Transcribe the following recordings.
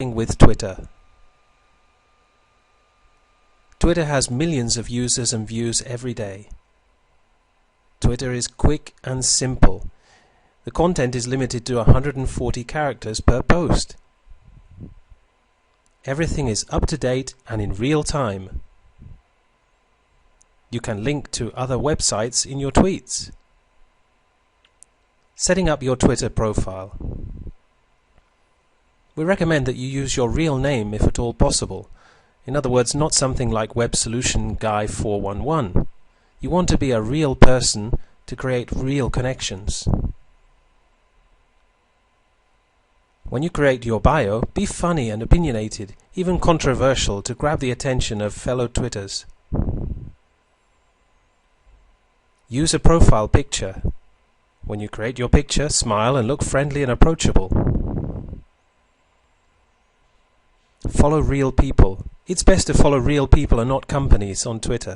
With Twitter. Twitter has millions of users and views every day. Twitter is quick and simple. The content is limited to 140 characters per post. Everything is up to date and in real time. You can link to other websites in your tweets. Setting up your Twitter profile. We recommend that you use your real name if at all possible. In other words, not something like Web Solution Guy 411. You want to be a real person to create real connections. When you create your bio, be funny and opinionated, even controversial, to grab the attention of fellow Twitters. Use a profile picture. When you create your picture, smile and look friendly and approachable. Follow real people. It's best to follow real people and not companies on Twitter.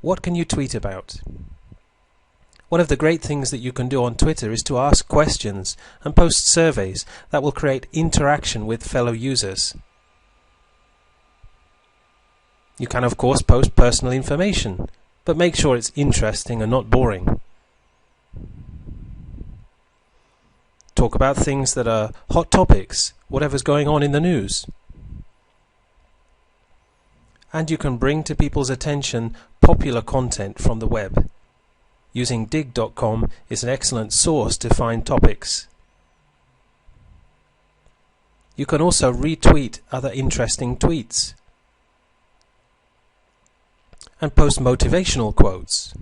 What can you tweet about? One of the great things that you can do on Twitter is to ask questions and post surveys that will create interaction with fellow users. You can of course post personal information, but make sure it's interesting and not boring. Talk about things that are hot topics, whatever's going on in the news. And you can bring to people's attention popular content from the web. Using Digg.com is an excellent source to find topics. You can also retweet other interesting tweets and post motivational quotes.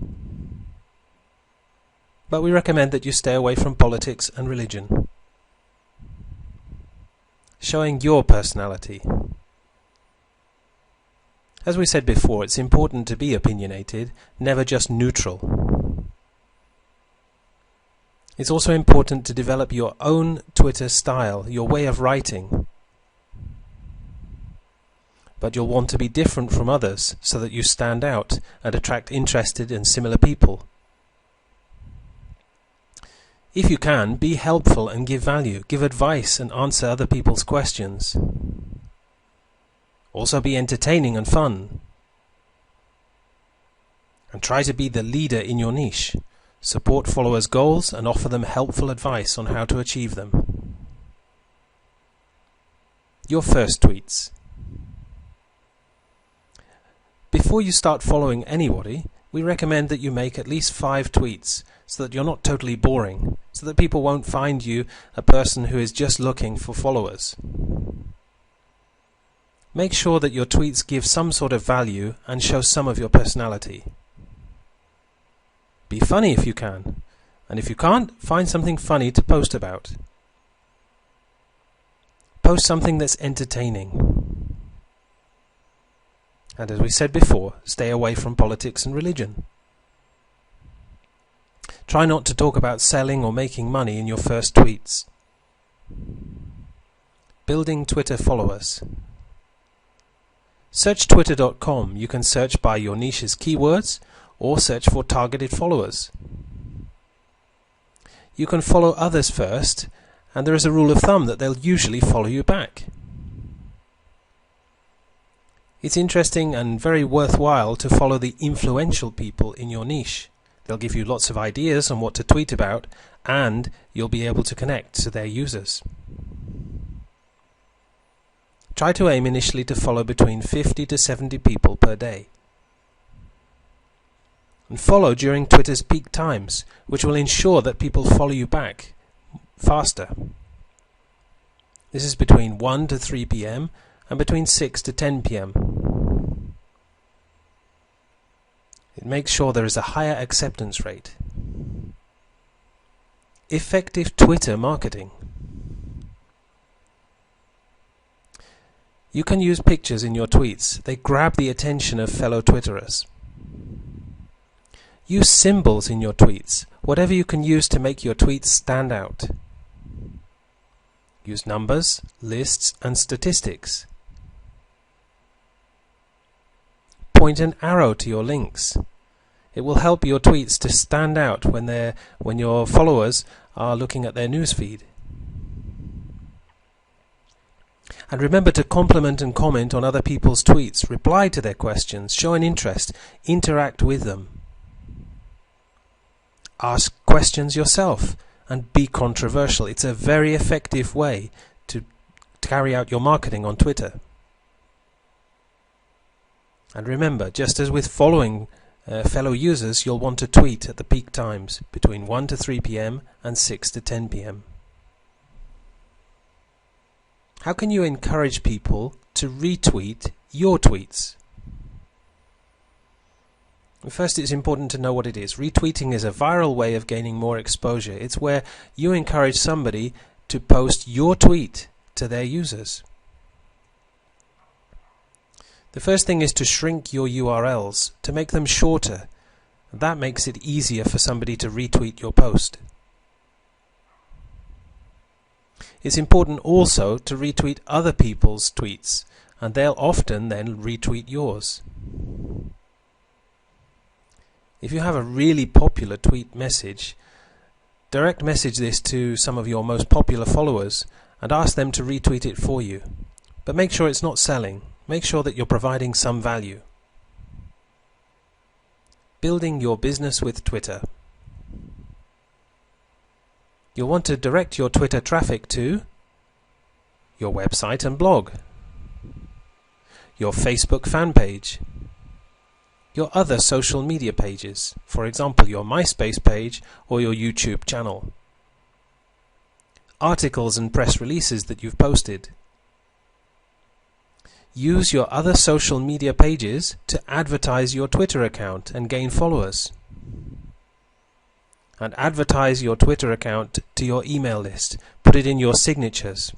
But we recommend that you stay away from politics and religion. Showing your personality. As we said before, it's important to be opinionated, never just neutral. It's also important to develop your own Twitter style, your way of writing. But you'll want to be different from others so that you stand out and attract interested and similar people. If you can, be helpful and give value, give advice and answer other people's questions. Also be entertaining and fun. And try to be the leader in your niche. Support followers' goals and offer them helpful advice on how to achieve them. Your first tweets. Before you start following anybody, we recommend that you make at least 5 tweets so that you're not totally boring, so that people won't find you a person who is just looking for followers. Make sure that your tweets give some sort of value and show some of your personality. Be funny if you can, and if you can't, find something funny to post about. Post something that's entertaining. And as we said before, stay away from politics and religion. Try not to talk about selling or making money in your first tweets. Building Twitter followers. Search twitter.com. You can search by your niche's keywords or search for targeted followers. You can follow others first, and there is a rule of thumb that they'll usually follow you back. It's interesting and very worthwhile to follow the influential people in your niche. They'll give you lots of ideas on what to tweet about, and you'll be able to connect to their users. Try to aim initially to follow between 50 to 70 people per day. And follow during Twitter's peak times, which will ensure that people follow you back faster. This is between 1 to 3 p.m. and between 6 to 10 p.m. It makes sure there is a higher acceptance rate. Effective Twitter marketing. You can use pictures in your tweets. They grab the attention of fellow Twitterers. Use symbols in your tweets, whatever you can use to make your tweets stand out. Use numbers, lists, and statistics. Point an arrow to your links. It will help your tweets to stand out when your followers are looking at their newsfeed. And remember to compliment and comment on other people's tweets, reply to their questions, show an interest, interact with them. Ask questions yourself and be controversial. It's a very effective way to carry out your marketing on Twitter. And remember, just as with following fellow users, you'll want to tweet at the peak times between 1 to 3 p.m. and 6 to 10 p.m. How can you encourage people to retweet your tweets? First, it's important to know what it is. Retweeting is a viral way of gaining more exposure. It's where you encourage somebody to post your tweet to their users. The first thing is to shrink your URLs, to make them shorter. That makes it easier for somebody to retweet your post. It's important also to retweet other people's tweets, and they'll often then retweet yours. If you have a really popular tweet message, direct message this to some of your most popular followers and ask them to retweet it for you. But make sure it's not selling. Make sure that you're providing some value. Building your business with Twitter. You'll want to direct your Twitter traffic to your website and blog, your Facebook fan page, your other social media pages, for example your MySpace page or your YouTube channel, articles and press releases that you've posted. Use your other social media pages to advertise your Twitter account and gain followers. And advertise your Twitter account to your email list. Put it in your signatures.